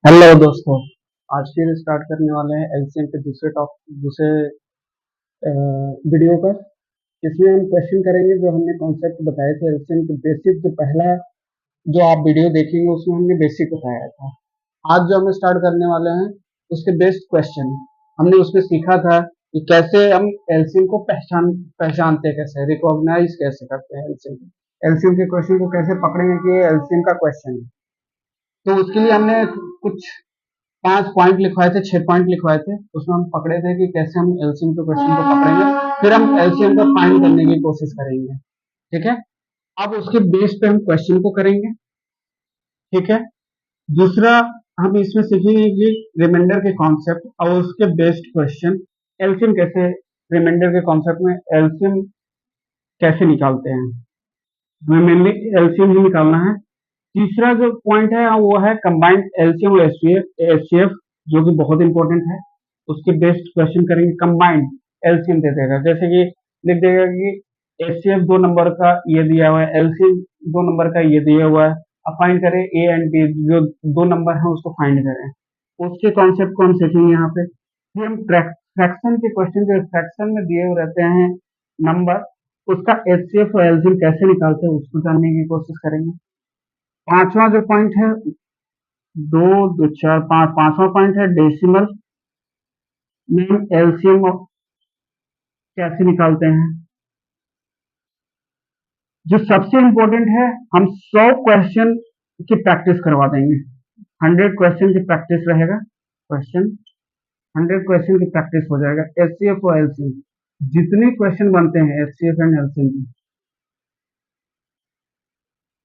Hello दोस्तों। आज फिर स्टार्ट करने वाले हैं एलसीएम के दूसरे वीडियो पर। इसमें हम क्वेश्चन करेंगे जो हमने कॉन्सेप्ट बताए थे एलसीएम के बेसिक। जो पहला जो आप वीडियो देखेंगे उसमें हमने बेसिक बताया था। आज जो हम स्टार्ट करने वाले हैं उसके बेस्ड क्वेश्चन हमने उसमें सीखा था कि कैसे हम एलसीएम को पहचानते कैसे, रिकॉग्नाइज कैसे करते हैं एलसीएम के क्वेश्चन को कैसे पकड़ेंगे कि ये एलसीएम का क्वेश्चन है। तो उसके लिए हमने कुछ 5 पॉइंट लिखवाए थे, 6 पॉइंट लिखवाए थे। उसमें हम पकड़े थे कि कैसे हम एलसीएम के क्वेश्चन को पकड़ेंगे, फिर हम एलसीएम को फाइंड करने की कोशिश करेंगे। ठीक है। अब उसके बेस पे हम क्वेश्चन को करेंगे। ठीक है। दूसरा, हम इसमें सीखेंगे कि रिमाइंडर के कॉन्सेप्ट और उसके बेस्ड क्वेश्चन, एलसीएम कैसे, रिमाइंडर के कॉन्सेप्ट में एलसीएम कैसे निकालते हैं। हमें मेनली एलसीएम ही निकालना है। तीसरा जो पॉइंट है वो है कंबाइंड एलसीएम और एचसीएफ, जो कि बहुत इंपॉर्टेंट है। उसके बेस्ड क्वेश्चन करेंगे। कंबाइंड एलसीएम दे देगा, जैसे कि लिख देगा कि एचसीएफ 2 नंबर का ये दिया हुआ है, एलसीएम 2 नंबर का ये दिया हुआ है। अब फाइंड करें ए एंड बी, जो 2 नंबर है उसको फाइंड करें। उसके कॉन्सेप्ट को हम सीखेंगे यहाँ पे। फिर हम फ्रैक्शन के क्वेश्चन, जो फ्रैक्शन में दिए हुए रहते हैं नंबर, उसका एचसीएफ और एलसीएम कैसे निकालते हैं उसको जानने की कोशिश करेंगे। पांचवा जो पॉइंट है, दो दो चार पांच, पांचवा पॉइंट है डेसिमल में एलसीएम कैसे निकालते हैं। जो सबसे इंपॉर्टेंट है, हम 100 क्वेश्चन की प्रैक्टिस करवा देंगे। 100 क्वेश्चन की प्रैक्टिस रहेगा। क्वेश्चन 100 क्वेश्चन की प्रैक्टिस हो जाएगा। एचसीएफ और एलसीएम जितने क्वेश्चन बनते हैं एचसीएफ एंड एलसीएम की,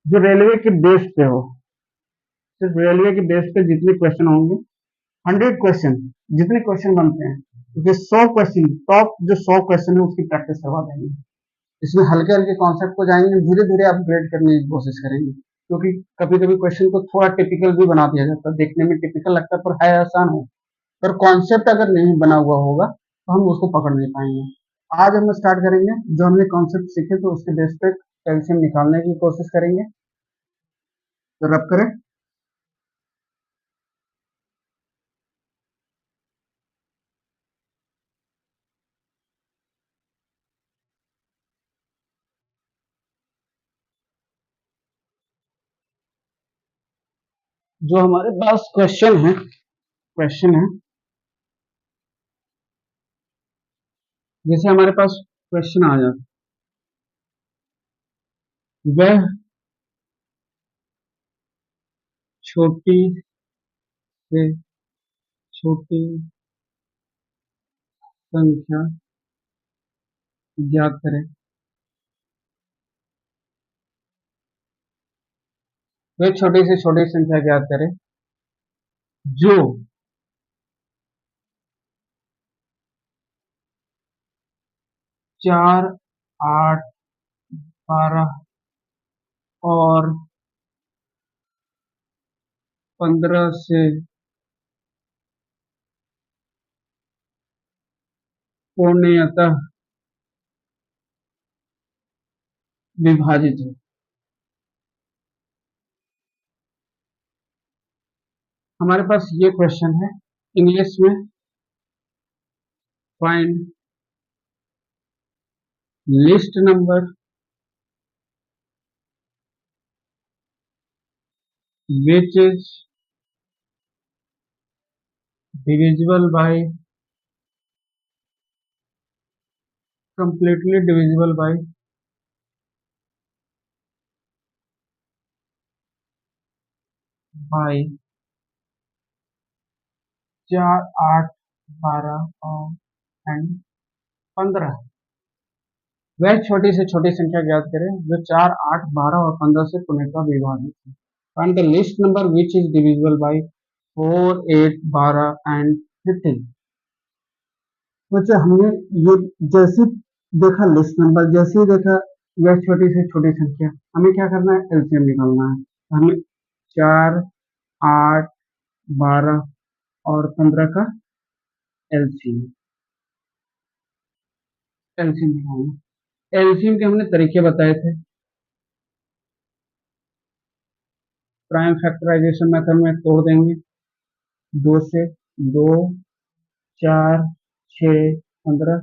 जो रेलवे के बेस पे हो, सिर्फ रेलवे के बेस पे जितने क्वेश्चन होंगे, 100 क्वेश्चन, जितने क्वेश्चन बनते हैं, क्योंकि 100 क्वेश्चन, टॉप जो 100 क्वेश्चन है उसकी प्रैक्टिस करवा देंगे। इसमें हल्के हल्के कॉन्सेप्ट को जाएंगे, धीरे धीरे अपग्रेड करने की कोशिश करेंगे, क्योंकि कभी कभी क्वेश्चन को थोड़ा टिपिकल भी बना दिया जाता है, देखने में टिपिकल लगता है पर है आसान है। पर कॉन्सेप्ट अगर नहीं बना हुआ होगा तो हम उसको पकड़ नहीं पाएंगे। आज हम स्टार्ट करेंगे, जो हमने कॉन्सेप्ट सीखे तो उसके बेस पे कैल्शियम निकालने की कोशिश करेंगे। तो रब करें। जो हमारे पास क्वेश्चन है, जैसे हमारे पास क्वेश्चन आ जाए, वह छोटी से छोटी संख्या ज्ञात करें। वह छोटी से छोटी संख्या ज्ञात करें जो 4, 8, 12 और 15 से पूर्णतः विभाजित है। हमारे पास ये क्वेश्चन है इंग्लिश में। Find list number which is divisible by, completely divisible by 4, 8, 12 और एंड 15। वह छोटी से छोटी संख्या ज्ञात करें जो 4, 8, 12 और 15 से पूर्णतः विभाजित है। Find the list number which is divisible by 4, 8, 12 and 15। तो हमने ये जैसे देखा लिस्ट नंबर, जैसे ही देखा यह छोटी से छोटी संख्या, हमें क्या करना है, एलसीएम निकालना है। हमें 4, 8, 12 और 15 का एलसीएम एलसीएम निकालना। एलसीएम के हमने तरीके बताए थे। प्राइम फैक्टराइजेशन मेथड में तोड़ देंगे, 2 से 2, 4, 6, 15,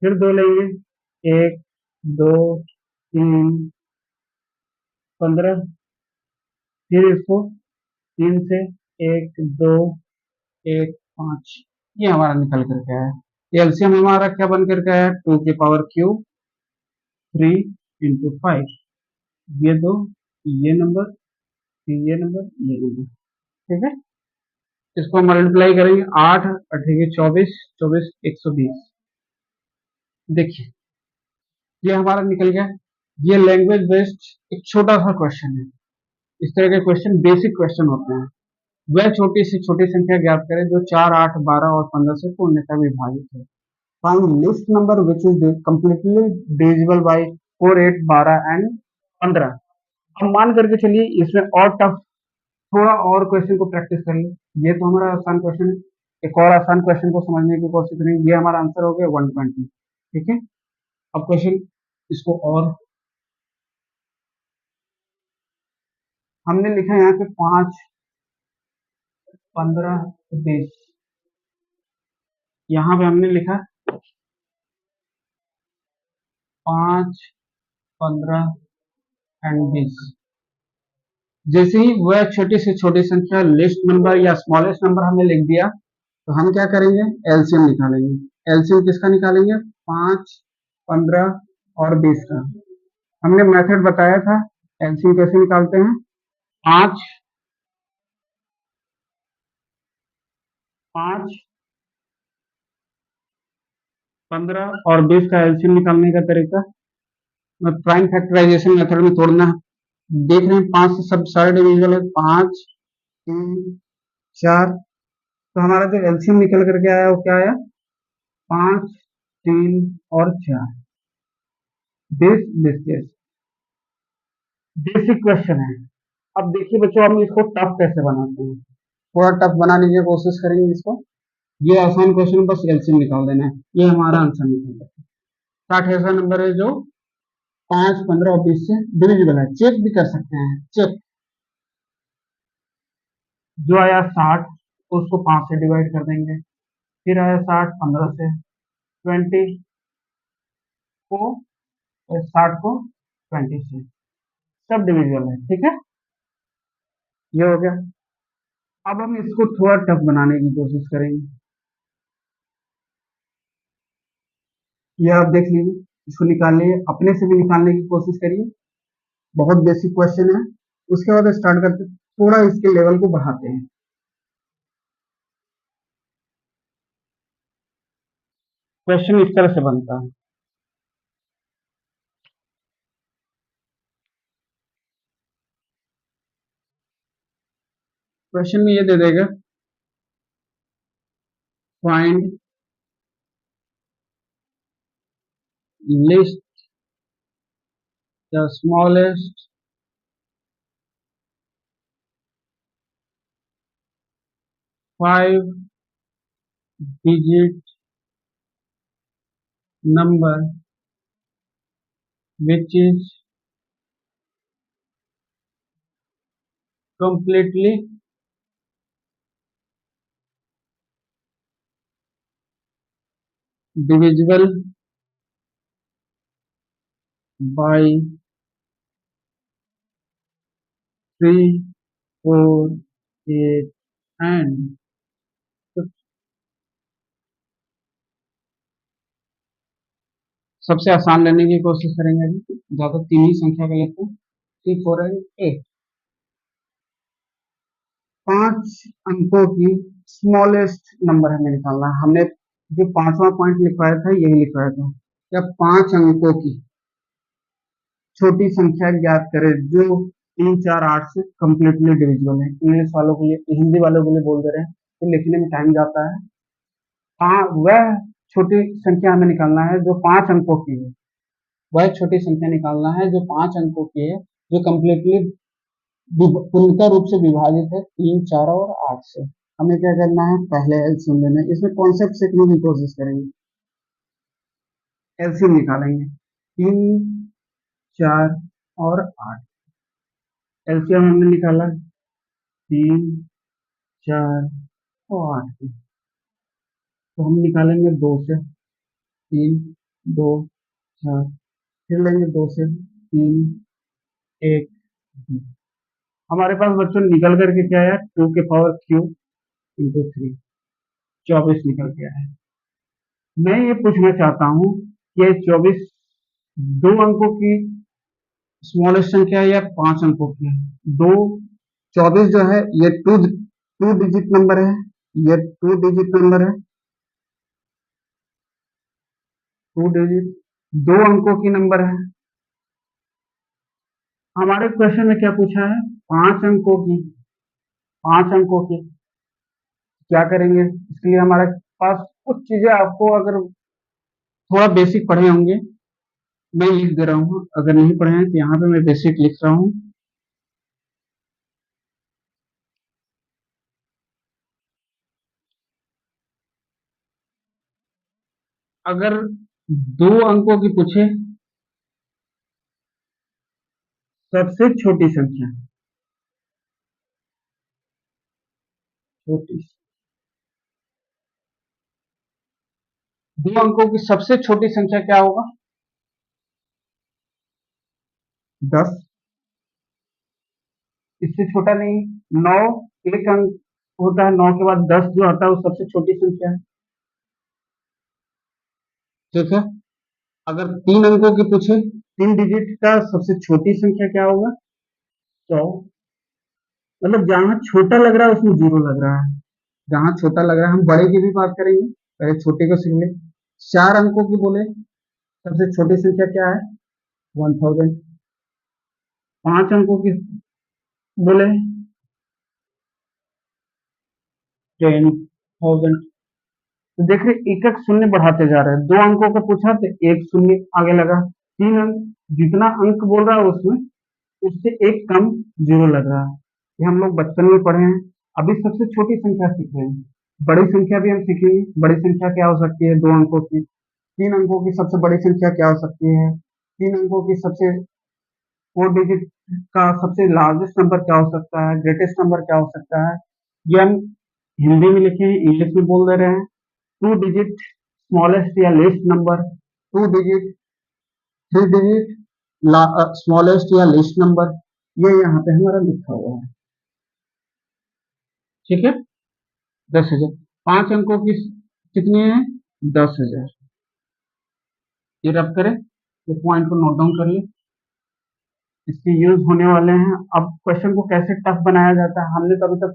फिर 2 लेंगे, 1, 2, 3, 15, फिर इसको 3 से 1, 2, 1, 5, ये हमारा निकल करके आया। एलसीएम हमारा क्या बन करके आया, 2 की पावर क्यूब 3 इंटू 5, ये दो, ये नंबर, ये नंबर, ये नंबर, ठीक है। इसको मल्टीप्लाई करेंगे, 8 अठे 24, 24 120। देखिए ये हमारा निकल गया। ये लैंग्वेज बेस्ड एक छोटा सा क्वेश्चन है। इस तरह के क्वेश्चन बेसिक क्वेश्चन होते हैं। वह छोटी से छोटी संख्या ज्ञात करें जो 4, 8, 12 और 15 से पूर्णतः विभाजित है। Find list number which is completely divisible by 4, 8, 12 and 15। अब मान करके चलिए इसमें और टफ थोड़ा और क्वेश्चन को प्रैक्टिस कर ले। ये तो हमारा आसान क्वेश्चन है, एक और आसान क्वेश्चन को समझने की कोशिश करेंगे। ये हमारा आंसर हो गया 120, ठीक है। अब क्वेश्चन इसको और हमने लिखा यहाँ पे 5, 15, 20, यहाँ पे हमने लिखा 5, 15 एंड 20। जैसे ही वह छोटी से छोटी संख्या लिस्ट नंबर या स्मॉलेस्ट नंबर हमने लिख दिया, तो हम क्या करेंगे, एलसीएम निकालेंगे। एलसीएम किसका निकालेंगे, 5, 15 और 20 का। हमने मेथड बताया था एलसीएम कैसे निकालते हैं। 5, 5, 15 और 20 का एलसीएम निकालने का तरीका प्राइम फैक्टराइजेशन मेथड में तोड़ना है। देख रहे हैं 5 से सब सारे डिविजिबल है, 5, 3, 4। तो हमारा जो एलसीएम निकल करके आया वो क्या आया, 5, 3 और 4। दिस डिस्टेंस बेसिक क्वेश्चन है। अब देखिए बच्चों, हम इसको टफ कैसे बनाते हैं, थोड़ा टफ बनाने की कोशिश करेंगे इसको। ये आसान क्वेश्चन, बस एलसीएम निकाल देना है, ये हमारा आंसर निकल जाएगा। 60 ऐसा नंबर है जो 5, 15 और 20 से डिविजिबल है। चेक भी कर सकते हैं, चेक। जो आया 60 उसको 5 से डिवाइड कर देंगे, फिर आया 60 15 से, 20 को 60 को 20 से, सब डिविजिबल है, ठीक है। ये हो गया। अब हम इसको थोड़ा टफ बनाने की कोशिश करेंगे। ये आप देख लीजिए, इसको निकाल लीजिए, अपने से भी निकालने की कोशिश करिए। बहुत बेसिक क्वेश्चन है। उसके बाद स्टार्ट करते, थोड़ा इसके लेवल को बढ़ाते हैं। क्वेश्चन इस तरह से बनता है। क्वेश्चन में ये दे देगा, find list the smallest five digit number which is completely divisible by 3, 4, 8 and 6। सबसे आसान लेने की कोशिश करेंगे, अभी ज्यादा 3 ही संख्या का लेते हैं, 3, 4 एंड 8। 5 अंकों की स्मॉलेस्ट नंबर हमें निकालना है। हमने जो 5वां पॉइंट लिखवाया था यही लिखवाया था, या 5 अंकों की छोटी संख्या ज्ञात करें जो 3, 4, 8 से कंप्लीटली डिविजिबल है। इंग्लिश वालों के लिए, हिंदी वालों के लिए बोल दे रहे हैं, तो लिखने में टाइम जाता है। हाँ, वह छोटी संख्या हमें निकालना है जो 5 अंकों की है। वह छोटी संख्या निकालना है जो 5 अंकों की है, जो कंप्लीटली पूर्णतः रूप से विभाजित है 3, 4 और 8 से। हमें क्या करना है, पहले एलसीएम लेना है। इसमें कॉन्सेप्ट सीखने की कोशिश करेंगे, एलसीएम निकालेंगे। 3, 4 और 8। एलसीएम हमने निकाला 3, 4, 108 की। तो हम निकालेंगे 2 से 3, 2, 4, फिर लेंगे 2 से 3, 1, 2। हमारे पास बच्चों निकल करके क्या आया, 2 के पावर क्यूब इंटू 3, 24 निकल के आया है। मैं ये पूछना चाहता हूँ कि ये 24 दो अंकों की स्मॉलेस्ट संख्या है या 5 अंकों की है? दो 24 जो है ये टू डिजिट नंबर है, ये 2 डिजिट नंबर है, 2 डिजिट 2 अंकों की नंबर है। हमारे क्वेश्चन में क्या पूछा है, 5 अंकों की, 5 अंकों की। क्या करेंगे इसके लिए, हमारे पास कुछ चीजें, आपको अगर थोड़ा बेसिक पढ़े होंगे मैं लिख दे रहा हूँ, अगर नहीं पढ़े हैं तो यहाँ पे मैं बेसिक लिख रहा हूँ। अगर 2 अंकों की पूछे, सबसे छोटी संख्या, छोटी 2 अंकों की सबसे छोटी संख्या क्या होगा, 10। इससे छोटा नहीं, 9, एक अंक होता है, 9 के बाद 10 जो आता है वो सबसे छोटी संख्या है। ठीक है, अगर 3 अंकों की पूछे, 3 डिजिट का सबसे छोटी संख्या क्या होगा, 100। मतलब जहां छोटा लग रहा है उसमें जीरो लग रहा है, जहां छोटा लग रहा है। हम बड़े की भी बात करेंगे, पहले छोटे को सीख ले। 4 अंकों की बोले, सबसे छोटी संख्या क्या है, 1000। 5 अंकों की बोले, 10,000। तो देख रहे एक एक शून्य बढ़ाते जा रहे हैं, 2 अंकों का पूछा तो एक शून्य आगे लगा, 3 अंक, जितना अंक बोल रहा है उसमें उससे एक कम जीरो लग रहा है। ये हम लोग बचपन में पढ़े हैं। अभी सबसे छोटी संख्या सीख रहे हैं, बड़ी संख्या भी हम सीखेंगे। बड़ी संख्या क्या हो सकती है, 2 अंकों की। 3 अंकों की सबसे बड़ी संख्या क्या हो सकती है, 3 अंकों की सबसे 4 डिजिट का सबसे लार्जेस्ट नंबर क्या हो सकता है, ग्रेटेस्ट नंबर क्या हो सकता है। ये हम हिंदी में लिखे हैं, इंग्लिश में बोल दे रहे हैं। 2 डिजिट स्मॉलेस्ट या least number, 2 digit, 3 digit smallest या लीस्ट नंबर, ये यहाँ पे हमारा लिखा हुआ है। ठीक है, 10,000। 5 अंकों की कितनी है, 10,000। ये रब करें, ये पॉइंट को नोट डाउन कर ले, इसके यूज होने वाले हैं। अब क्वेश्चन को कैसे टफ बनाया जाता है, हमने तो अभी तक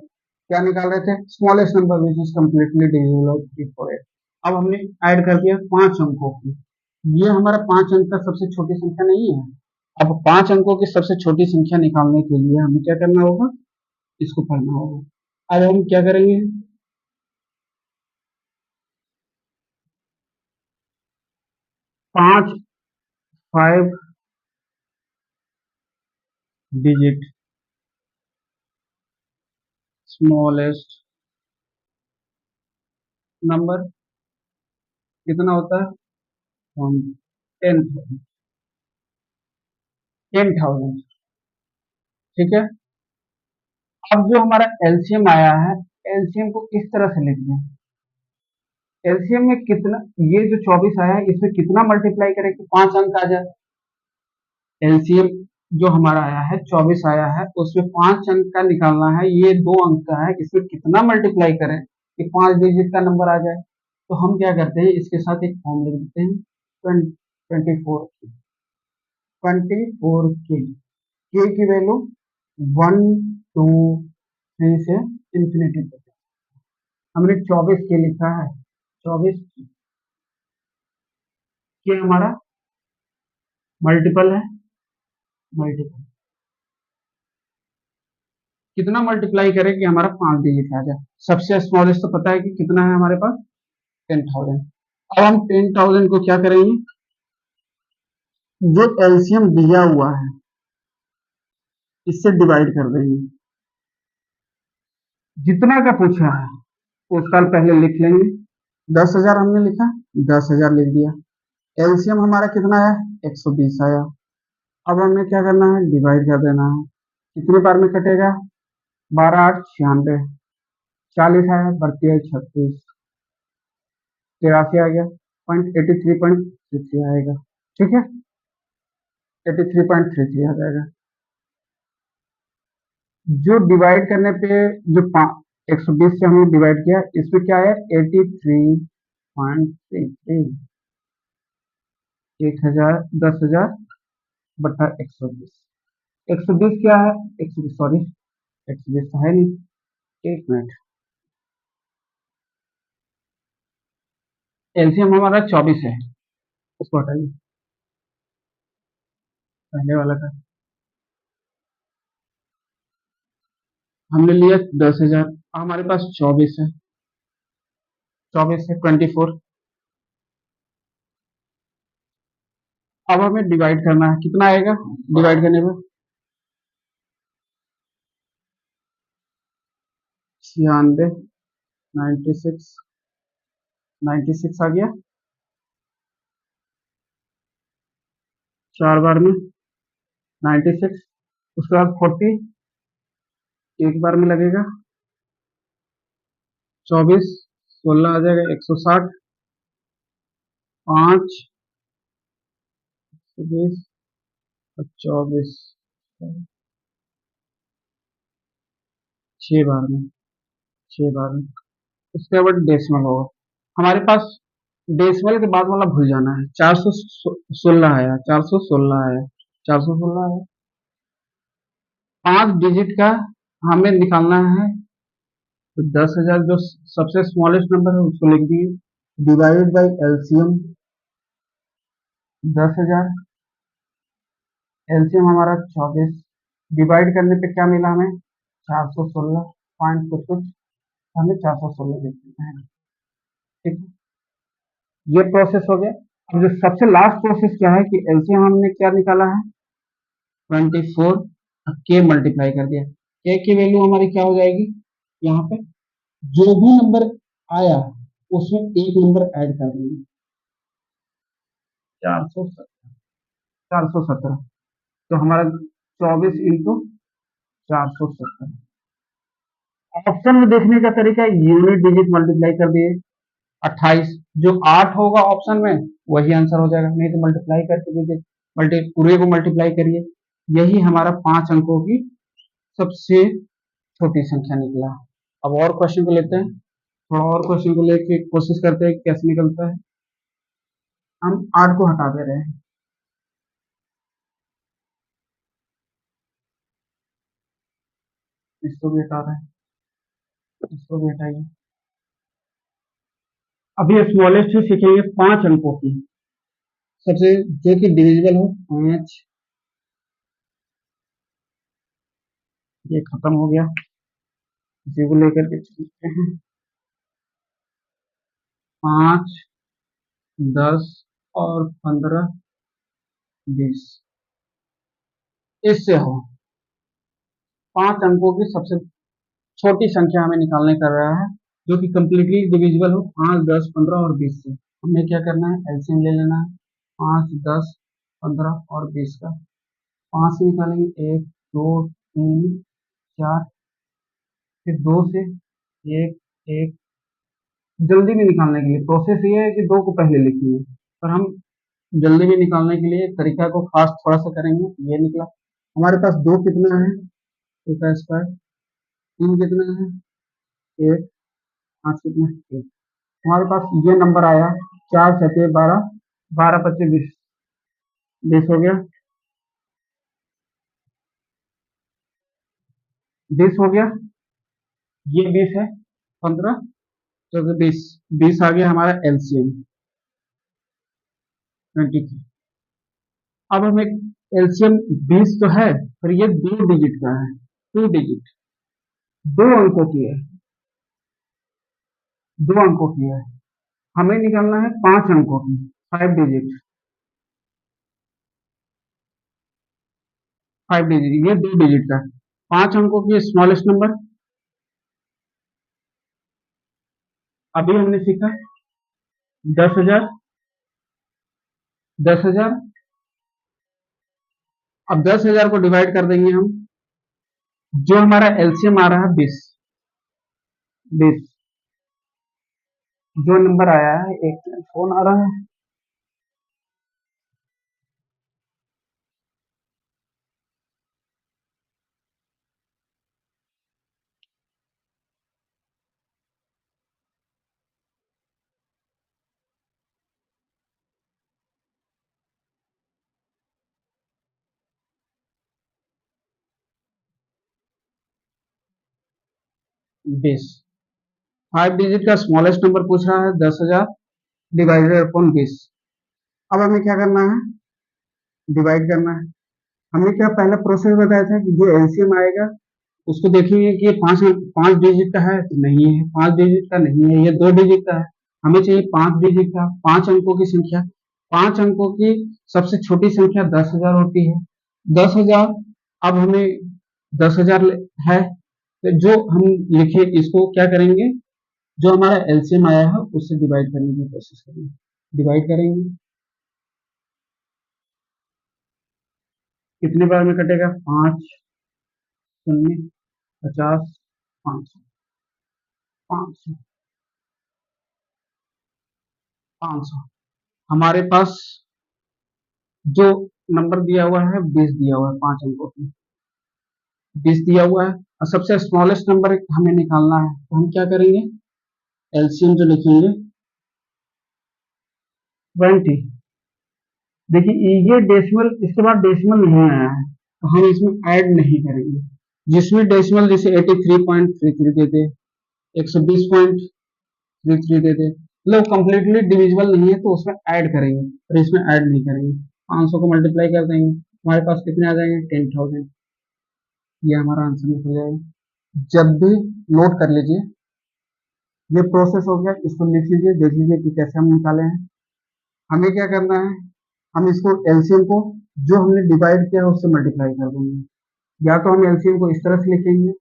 क्या निकाल रहे थे, smallest number which is completely divisible. अब हमने ऐड कर दिया 5 अंकों की। ये हमारा 5 अंक का सबसे छोटी संख्या नहीं है। अब 5 अंकों की सबसे छोटी संख्या निकालने के लिए हमें क्या करना होगा, इसको पढ़ना होगा। अब हम क्या करेंगे, 5 5 डिजिट स्मॉलेस्ट नंबर कितना होता है, 10,000। 10,000। ठीक है, अब जो हमारा एलसीएम आया है, एलसीएम को इस तरह से लिखते हैं। एलसीएम में कितना, ये जो 24 आया है इसमें कितना मल्टीप्लाई करें कि 5 अंक आ जाए। एलसीएम जो हमारा आया है 24 आया है, उसमें 5 अंक का निकालना है, ये 2 अंक का है, इसमें कितना मल्टीप्लाई करें कि 5 डिजिट का नंबर आ जाए। तो हम क्या करते हैं, इसके साथ एक फॉर्म लिख देते हैं, 24 के की वैल्यू 1, 2, 3 से इंफिनिटी तक। हमने 24 के लिखा है, 24 के हमारा मल्टीपल है, मल्टीपल कितना मल्टीप्लाई करें कि हमारा 5 डिजिट आ जाए। सबसे स्मॉलेस्ट तो पता है कि कितना है हमारे पास, 10,000। अब हम 10,000 को क्या करेंगे, जो एलसीएम दिया हुआ है इससे डिवाइड कर देंगे। जितना का पूछा है उसका पहले लिख लेंगे। 10,000 हमने लिखा, 10,000 लिख दिया। एलसीएम हमारा कितना है, 120 आया। अब हमें क्या करना है, डिवाइड कर देना है। कितने बार में कटेगा, 12 8 96, 40 आया, बढ़ती है 36, 83 आ गया, 0.8333 आएगा। ठीक है, 83.33 आ जाएगा। जो डिवाइड करने पे जो 120 से हमने डिवाइड किया, इसमें क्या है 83.33, 1000, 10,000 बटा 120। 120 क्या है, 120 सॉरी, 120 तो है नहीं, एक मिनट। एलसीएम हमारा 24 है, उसको हटाइए पहले वाला का। हमने लिया 10,000, हमारे पास 24 है, 24 है 24। अब हमें डिवाइड करना है, कितना आएगा डिवाइड करने पर, 96, 96, 96 आ गया, 4 बार में 96, उसके बाद 40 एक बार में लगेगा, 24, 16 आ जाएगा, 160, 5, 20 और 24, 6 बार में, 6 बार में। उसके बाद डेसिमल होगा हमारे पास। डेसिमल के बाद वाला भूल जाना है, 416 आया, 416 आया, 416 आया। 5 डिजिट का हमें निकालना है, तो 10,000 जो सबसे स्मॉलेस्ट नंबर है उसको लिख दिए, डिवाइडेड बाई एलसीएम 10,000, एलसीएम हमारा 24, डिवाइड करने पे क्या मिला हमें 416 पॉइंट कुछ कुछ, हमें 416 लिख देते हैं। ठीक है, ये प्रोसेस हो गया। अब जो सबसे लास्ट प्रोसेस क्या है कि एलसीएम हमने क्या निकाला है 24, के मल्टीप्लाई कर दिया, के की वैल्यू हमारी क्या हो जाएगी, यहाँ पे जो भी नंबर आया उसमें एक नंबर ऐड कर देंगे, 417, 417, तो हमारा 24 इंटू 417। ऑप्शन में देखने का तरीका यूनिट डिजिट मल्टीप्लाई कर दिए, 28, जो 8 होगा ऑप्शन में वही आंसर हो जाएगा, नहीं तो मल्टीप्लाई करके दीजिए, पूरे को मल्टीप्लाई करिए, यही हमारा 5 अंकों की सबसे छोटी संख्या निकला। अब और क्वेश्चन को लेते हैं, थोड़ा और क्वेश्चन को लेके कोशिश करते हैं कैसे निकलता है। हम 8 को हटा दे रहे हैं, इसको भी हटा रहे हैं, इसको भी हटाइए। अभी स्मॉलेस्ट ही सीखेंगे 5 अंकों की, सबसे जो कि डिविजिबल हो 5, ये खत्म हो गया, इसी को लेकर के चलते हैं। 5, 10 और 15, 20, इससे हो 5 अंकों की सबसे छोटी संख्या हमें निकालने कर रहा है, जो कि कंप्लीटली डिविजिबल हो 5, 10, 15 और 20 से। हमें क्या करना है, एलसीएम ले लेना है 5, 10, 15 और 20 का। 5 से निकालेंगे 1, 2, 3, 4, फिर 2 से 1, 1। जल्दी में निकालने के लिए प्रोसेस ये है कि 2 को पहले लिखेंगे, पर हम जल्दी में निकालने के लिए तरीका को फास्ट थोड़ा सा करेंगे। ये निकला हमारे पास 2 कितना है, 2 का स्क्वायर, 3 कितना है 1, 5 कितना है 1, हमारे पास ये नंबर आया 4 7 12, 12 25 20, 20 हो गया, 20 हो गया, ये 20 है, 15 तो 20, 20 आ गया हमारा एलसीएम 23। अब हमें एलसीएम 20 तो है, पर ये 2 डिजिट का है, 2 डिजिट, 2 अंकों की है, 2 अंकों की है। हमें निकालना है 5 अंकों की, 5 डिजिट, 5 डिजिट, ये 2 डिजिट का है, 5 अंकों की स्मॉलेस्ट नंबर। अभी हमने सीखा 10,000, 10,000। अब 10,000 को डिवाइड कर देंगे हम, जो हमारा एलसीएम आ रहा है 20, 20 जो नंबर आया है, एक मिनट फोन आ रहा है। 20 5 डिजिट का स्मॉलेस्ट नंबर पूछ रहा है 10,000 डिवाइडेड अपॉन 20। अब हमें क्या करना है, डिवाइड करना है। हमने क्या पहला प्रोसेस बताया था कि जो एलसीएम आएगा उसको देखेंगे कि ये पांच पांच डिजिट का है तो नहीं है, 5 डिजिट का नहीं है, ये 2 डिजिट का है। हमें चाहिए 5 डिजिट का, 5 अंकों की संख्या। 5 अंकों की सबसे छोटी संख्या 10,000 होती है। 10,000, अब हमें 10,000 है तो जो हम लिखे इसको क्या करेंगे, जो हमारा एलसीएम आया है उससे डिवाइड करने की कोशिश करेंगे। डिवाइड करेंगे, कितने बार में कटेगा, 5 शून्य 50 500 500 500। हमारे पास जो नंबर दिया हुआ है 20 दिया हुआ है, 5 अंकों की 20 दिया हुआ है और सबसे स्मॉलेस्ट नंबर हमें निकालना है। तो हम क्या करेंगे, एलसीएम जो लिखेंगे 20। देखिए ये डेसिमल, इसके बाद डेसिमल नहीं आया है तो हम इसमें ऐड नहीं करेंगे। जिसमें डेसिमल जैसे 83.33 दे दे, 120.33 दे दे, मतलब कंप्लीटली डिविजिबल नहीं है तो उसमें ऐड करेंगे और इसमें ऐड नहीं करेंगे। 500 को मल्टीप्लाई कर देंगे, हमारे पास कितने आ जाएंगे, 10,000। ये हमारा आंसर निकल जाएगा। जब भी नोट कर लीजिए, ये प्रोसेस हो गया, इसको लिख लीजिए, देख लीजिए कि कैसे हम निकाले हैं। हमें क्या करना है, हम इसको एलसीएम को जो हमने डिवाइड किया है उससे मल्टीप्लाई कर देंगे। या तो हम एलसीएम को इस तरह से लिखेंगे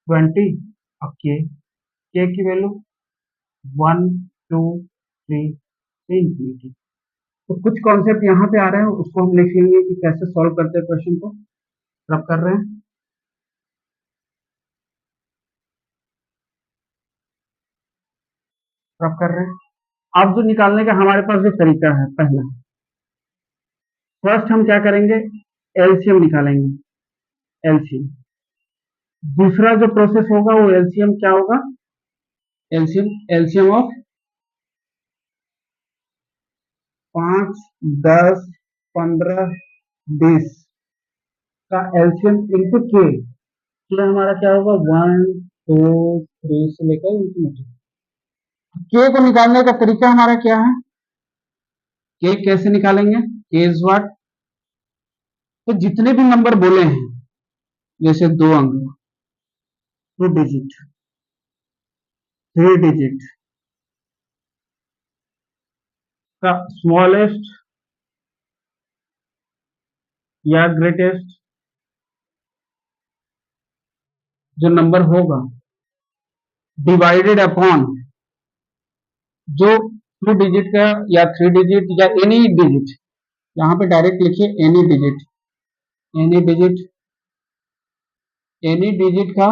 20 और के की वैल्यू 1 2 3 से इंफिनिटी। तो कुछ कॉन्सेप्ट यहाँ पे आ रहे हैं, उसको हम लिख लेंगे कि कैसे सॉल्व करते हैं क्वेश्चन को। रब कर रहे हैं, रब कर रहे हैं। अब जो निकालने का हमारे पास जो तरीका है, पहला फर्स्ट हम क्या करेंगे, एलसीएम निकालेंगे, एलसीएम। दूसरा जो प्रोसेस होगा वो एलसीएम क्या होगा, एलसीएम एलसीएम ऑफ 5 10 15 20 का एलसीएम इंटू के हमारा क्या होगा, 1 2 3 से लेकर इंफिनिटी। के को निकालने का तरीका हमारा क्या है, के कैसे निकालेंगे, के इज व्हाट, तो जितने भी नंबर बोले हैं जैसे 2 अंक, 2 डिजिट, 3 डिजिट का स्मॉलेस्ट या ग्रेटेस्ट जो नंबर होगा डिवाइडेड अपॉन जो 2 डिजिट का या 3 डिजिट या एनी डिजिट, यहाँ पे डायरेक्ट लिखिए any digit, any digit, any digit का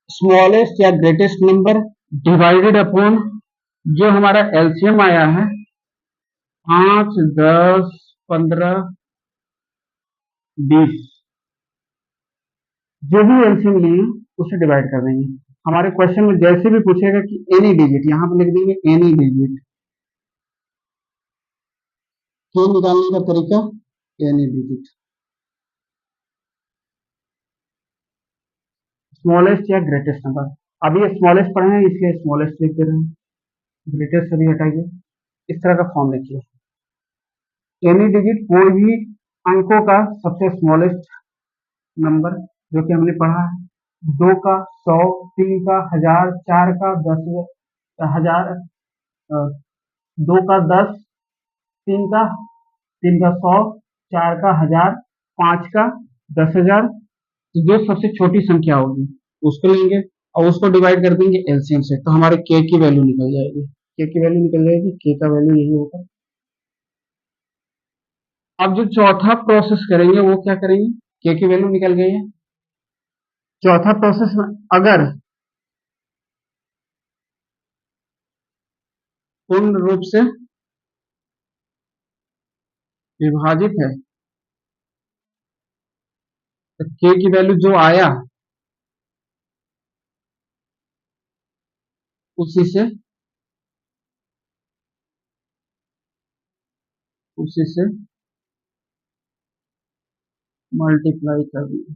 स्मॉलेस्ट या ग्रेटेस्ट नंबर डिवाइडेड अपॉन जो हमारा एलसीएम आया है 5 10 15 20, जो भी एलसीएम लिए उसे डिवाइड कर देंगे। हमारे क्वेश्चन में जैसे भी पूछेगा कि एनी डिजिट, यहाँ पे लिख देंगे एनी डिजिट। के निकालने का तरीका, एनी डिजिट, स्मॉलेस्ट या ग्रेटेस्ट नंबर। अभी ये स्मॉलेस्ट पढ़े हैं इसलिए स्मॉलेस्ट लिख दे रहे हैं, ग्रेटेस्ट सभी हटाइए, इस तरह का फॉर्म लिखिए। एनी डिजिट कोई भी अंकों का सबसे स्मॉलेस्ट नंबर, जो कि हमने पढ़ा है, 2 का 100, 3 का 1000, 4 का 10,000, 2 का 10, 3 का 100, 4 का 1000, 5 का 10,000। तो जो सबसे छोटी संख्या होगी उसको लेंगे और उसको डिवाइड कर देंगे एलसीएम से, तो हमारे के की वैल्यू निकल जाएगी, के की वैल्यू निकल जाएगी, के का वैल्यू यही होगा। अब जो चौथा प्रोसेस करेंगे वो क्या करेंगे, के की वैल्यू निकल गई है। चौथा प्रोसेस में अगर पूर्ण रूप से विभाजित है, तो के की वैल्यू जो आया उसी से मल्टीप्लाई कर दिया।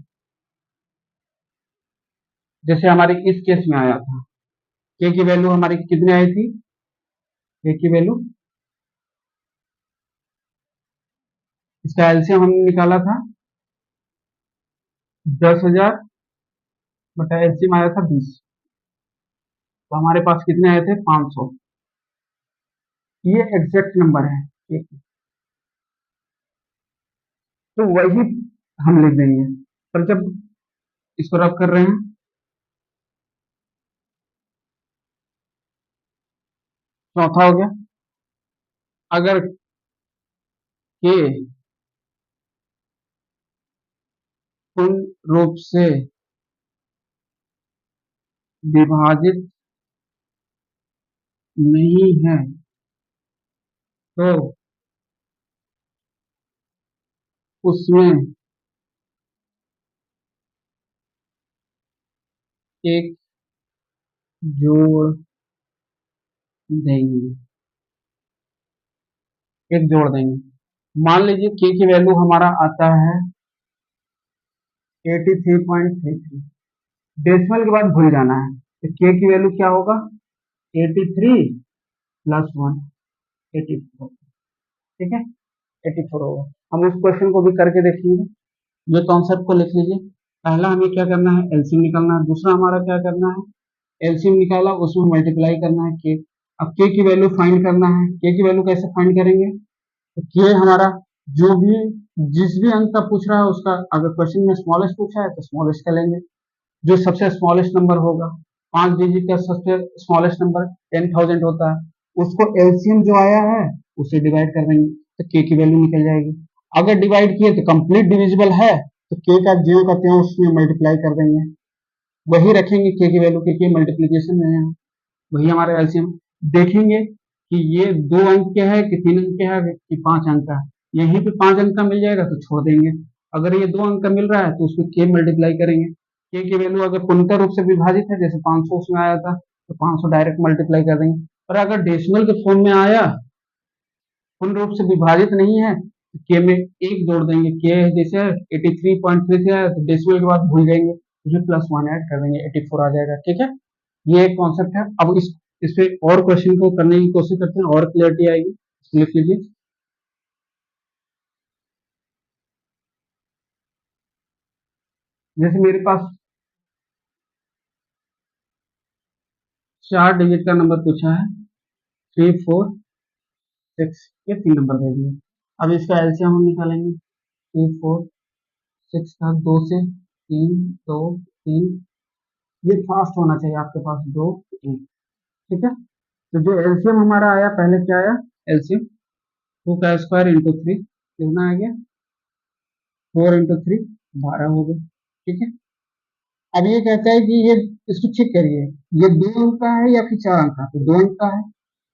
जैसे हमारे इस केस में आया था, के की वैल्यू हमारी कितनी आई थी, के की वैल्यू, इसका एलसीएम हमने निकाला था 10,000 बटा एलसीएम आया था 20, तो हमारे पास कितने आए थे 500। ये एग्जैक्ट नंबर है, तो वही हम लिख देंगे। पर जब इसको रब कर रहे हैं, चौथा हो गया, अगर के पूर्ण रूप से विभाजित नहीं है तो उसमें एक जोड़ देंगे, एक जोड़ देंगे। मान लीजिए के की वैल्यू हमारा आता है 83.33, डेसिमल के बाद भूल जाना है, तो के की वैल्यू क्या होगा 83 प्लस 1, 84, ठीक है 84 होगा। हम उस क्वेश्चन को भी करके देखेंगे। ये कॉन्सेप्ट को लिख लीजिए। पहला हमें क्या करना है, एलसीएम निकालना है। दूसरा हमारा क्या करना है, एलसीएम निकाला उसमें मल्टीप्लाई करना है के। अब के की वैल्यू फाइंड करना है। के की वैल्यू कैसे फाइंड करेंगे, तो के हमारा जो भी जिस भी अंक का पूछ रहा है उसका, अगर क्वेश्चन में स्मॉलेस्ट पूछा है तो स्मॉलेस्ट का लेंगे, जो सबसे स्मॉलेस्ट नंबर होगा, 5 डिजिट का सबसे स्मॉलेस्ट नंबर 10,000 होता है, उसको एलसीएम जो आया है उसे डिवाइड कर देंगे, तो के की वैल्यू निकल जाएगी। अगर डिवाइड किए तो कंप्लीट डिविजिबल है, तो के का जो करते हैं उसमें मल्टीप्लाई कर देंगे, वही रखेंगे के की वैल्यू, के मल्टीप्लीकेशन में है, वही हमारा एलसीएम। देखेंगे कि ये 2 अंक के है कि 3 अंक के है कि 5 अंक का है, यहीं पे 5 अंक का मिल जाएगा तो छोड़ देंगे। अगर ये 2 अंक का मिल रहा है तो उसमें के मल्टीप्लाई करेंगे। के की वैल्यू अगर पूर्णतः रूप से विभाजित है, जैसे 500 उसमें आया था, तो 500 डायरेक्ट मल्टीप्लाई कर देंगे। और अगर डेसिमल के फॉर्म में आया, पूर्ण रूप से विभाजित नहीं है, तो के में एक जोड़ देंगे। के जैसे 83.33 है तो डेसिमल के बाद भूल जाएंगे, उसमें प्लस 1 ऐड कर देंगे, 84 आ जाएगा, ठीक है। ये एक कॉन्सेप्ट है। अब इस पे और क्वेश्चन को करने की कोशिश करते हैं और क्लियरिटी आएगी। लिख लीजिए, जैसे मेरे पास 4 डिजिट का नंबर पूछा है, 3, 4, 6, ये 3 नंबर दे दिए। अब इसका एलसीएम हम निकालेंगे, 3, 4, 6 का 2 से 3, 2, 3, ये फास्ट होना चाहिए आपके पास, 2, 1, ठीक है। तो जो एलसीएम हमारा आया, पहले क्या आया एलसीएम, 2 का स्क्वायर इंटू 3 कितना आ गया, 4 इंटू 3, 12 हो गए, ठीक है। अब ये कहता है कि ये, इसको चेक करिए, ये 2 अंक का है या फिर 4 अंक का, तो 2 अंक का है,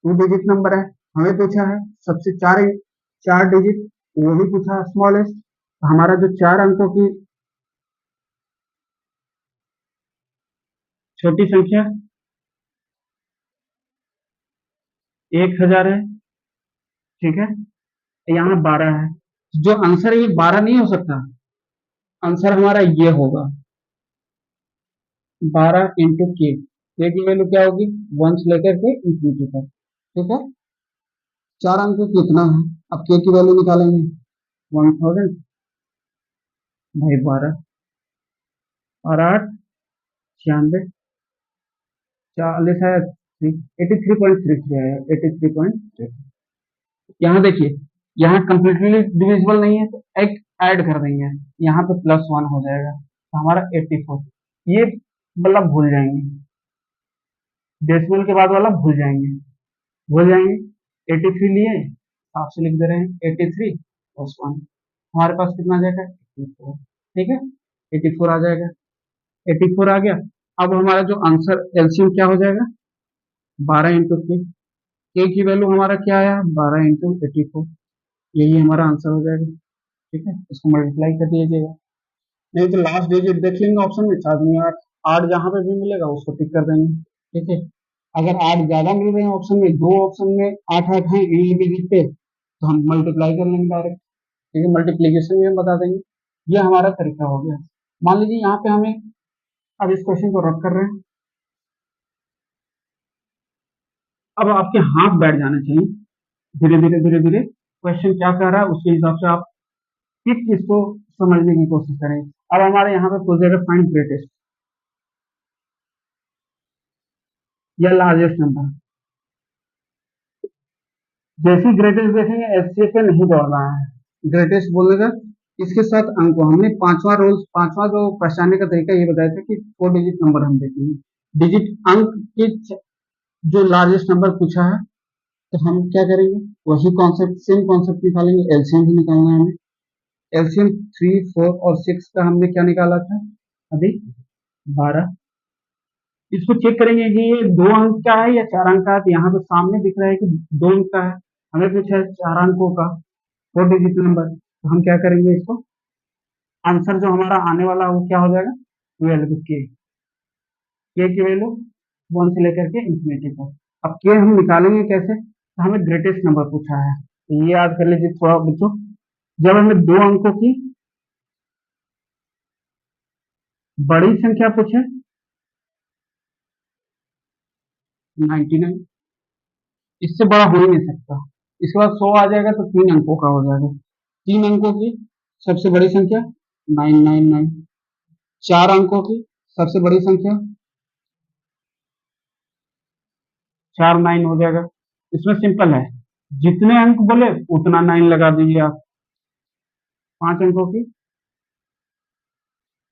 2 डिजिट नंबर है, हमें पूछा है सबसे 4 डिजिट, वो भी पूछा स्मॉलेस्ट, हमारा जो 4 अंकों की छोटी संख्या 1000 है, ठीक है, यहाँ 12 है, जो आंसर है ये 12 नहीं हो सकता, आंसर हमारा ये होगा 12 इंटू के की वैल्यू क्या होगी 1 से लेकर के इंफिनिटी तक, ठीक है। 4 अंक कितना है, अब के की वैल्यू निकालेंगे, 1000 भाई 12 और 8, 96, 40 है, 83.33 है, 83.33। यहाँ देखिए, यहाँ कंप्लीटली डिविजिबल नहीं है तो एक ऐड कर देंगे, यहाँ पे +1 हो जाएगा, तो हमारा 84, ये मतलब भूल जाएंगे, डेसिमल के बाद वाला भूल जाएंगे 83 लिए, आप से लिख दे रहे हैं 83+1, हमारे पास कितना आ जाएगा 84, ठीक है, 84 आ जाएगा, 84 आ गया। अब हमारा जो आंसर एलसीएम क्या हो जाएगा, 12 इंटू 3, के की वैल्यू हमारा क्या आया, 12 × 84, यही हमारा आंसर हो जाएगा। ठीक है, इसको मल्टीप्लाई कर दीजिएगा। नहीं तो लास्ट डिजिट देख लेंगे ऑप्शन में, 4 8, 8 जहां पे भी मिलेगा उसको टिक कर देंगे। ठीक है, अगर 8 ज्यादा मिल रहे हैं ऑप्शन में, दो ऑप्शन में 8 8 है एक डिजिट पे, तो हम मल्टीप्लाई कर लेंगे डायरेक्ट। ठीक है, मल्टीप्लीकेशन भी हम बता देंगे। ये हमारा तरीका हो गया। मान लीजिए यहाँ पे हमें, अब इस क्वेश्चन को रख कर रहे हैं, अब आपके हाथ बैठ जाने चाहिए। धीरे धीरे धीरे धीरे क्वेश्चन क्या कह रहा है उसके हिसाब से आप ठीक इसको समझने की कोशिश करें। अब हमारे यहाँ पे पूछ जाएगा फाइंड ग्रेटेस्ट या लार्जेस्ट नंबर। जैसे ग्रेटेस्ट देखेंगे एचसीएफ पे नहीं दौड़ना है, ग्रेटेस्ट बोलेगा इसके साथ अंक को। हमने पांचवा जो पहचानने का तरीका ये बताया था कि 4 डिजिट नंबर हम देखेंगे, डिजिट अंक के जो लार्जेस्ट नंबर पूछा है, तो हम क्या करेंगे, वही कॉन्सेप्ट, सेम कॉन्सेप्ट निकालेंगे। एलसीएम भी निकालना है हमें। एलसीएम 3 4 और 6 का हमने क्या निकाला था अभी, 12। इसको चेक करेंगे कि ये 2 अंक का है या 4 अंक का है, तो यहाँ पे सामने दिख रहा है कि 2 अंक का है। हमें पूछा है 4 अंकों का 4 डिजिट नंबर, तो हम क्या करेंगे, इसको आंसर जो हमारा आने वाला है वो क्या हो जाएगा, 12 के की वैल्यू 1 से लेकर के इंफिनिटी तक। अब के हम निकालेंगे कैसे, तो हमें ग्रेटेस्ट नंबर पूछा है, तो ये याद कर लीजिए थोड़ा बच्चों। जब हमें 2 अंकों की बड़ी संख्या पूछे, 99, इससे बड़ा हो ही नहीं सकता। इसके बाद 100 आ जाएगा तो 3 अंकों का हो जाएगा। 3 अंकों की सबसे बड़ी संख्या 999। 4 अंकों की सबसे बड़ी संख्या 49 हो जाएगा। इसमें सिंपल है, जितने अंक बोले उतना 9 लगा दीजिए आप। 5 अंकों की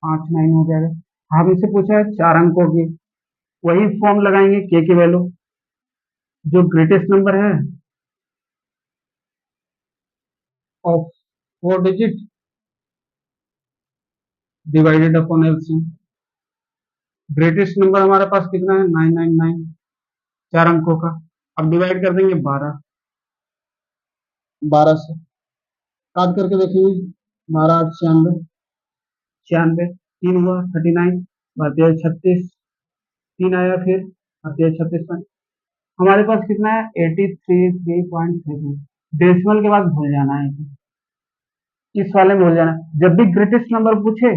5 9 हो जाएगा। हमसे पूछा है 4 अंकों की, वही फॉर्म लगाएंगे के की वैल्यू, जो ग्रेटेस्ट नंबर है of 4 digit divided upon LCM. Greatest number हमारे पास कितना है, 999, 4 अंकों का। अब डिवाइड कर देंगे 12, 12 से काट करके देखेंगे, 12 8 96, 96 3 हुआ 39, भारतीय 36, 3 आया फिर भारतीय 36। हमारे पास कितना है 83.33। डेसिमल के बाद भूल जाना है, इस वाले में भूल जाना है। जब भी ग्रेटेस्ट नंबर पूछे,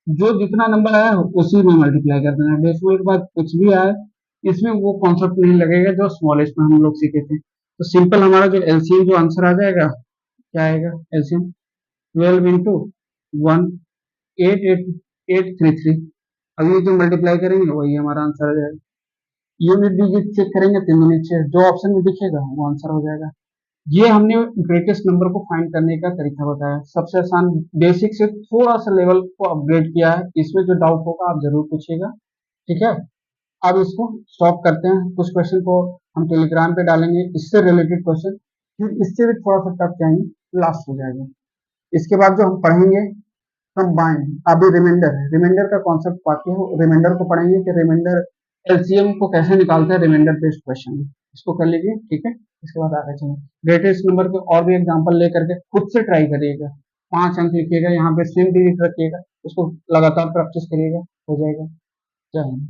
जो जितना नंबर आया हो उसी में मल्टीप्लाई कर देना। डेसिमल के बाद कुछ भी आए, इसमें वो कॉन्सेप्ट नहीं लगेगा जो स्मॉलेस्ट में हम लोग सीखे थे। तो सिंपल हमारा जो एलसीएम जो आंसर आ जाएगा, क्या आएगा एलसीएम, 12 × 1 8 8 8 3 3। अब ये जो मल्टीप्लाई करेंगे वही हमारा आंसर आ जाएगा। यूनिट डिजिट चेक करेंगे 3 2 6, जो ऑप्शन में दिखेगा वो आंसर हो जाएगा। ये हमने ग्रेटेस्ट नंबर को फाइंड करने का तरीका बताया, सबसे आसान, बेसिक से थोड़ा सा लेवल को अपग्रेड किया है। इसमें जो डाउट होगा आप जरूर पूछिएगा। ठीक है, अब इसको स्टॉप करते हैं। कुछ क्वेश्चन को हम टेलीग्राम पे डालेंगे, इससे रिलेटेड क्वेश्चन, फिर इससे भी थोड़ा सा टफ चाहिए, लास्ट हो जाएगा। इसके बाद जो हम पढ़ेंगे कंबाइन, अभी रिमाइंडर का कॉन्सेप्ट बाकी है, रिमाइंडर को पढ़ेंगे कि रिमाइंडर एलसीएम को कैसे निकालते हैं, रिमाइंडर बेस्ड क्वेश्चन, इसको कर लीजिए। ठीक है, इसके बाद आगे चलें। ग्रेटेस्ट नंबर के और भी एग्जांपल लेकर के खुद से ट्राई करिएगा। 5 अंक लिखिएगा, यहाँ पे सेम डिजिट रखिएगा, उसको लगातार प्रैक्टिस करिएगा, हो जाएगा। जय हिंद।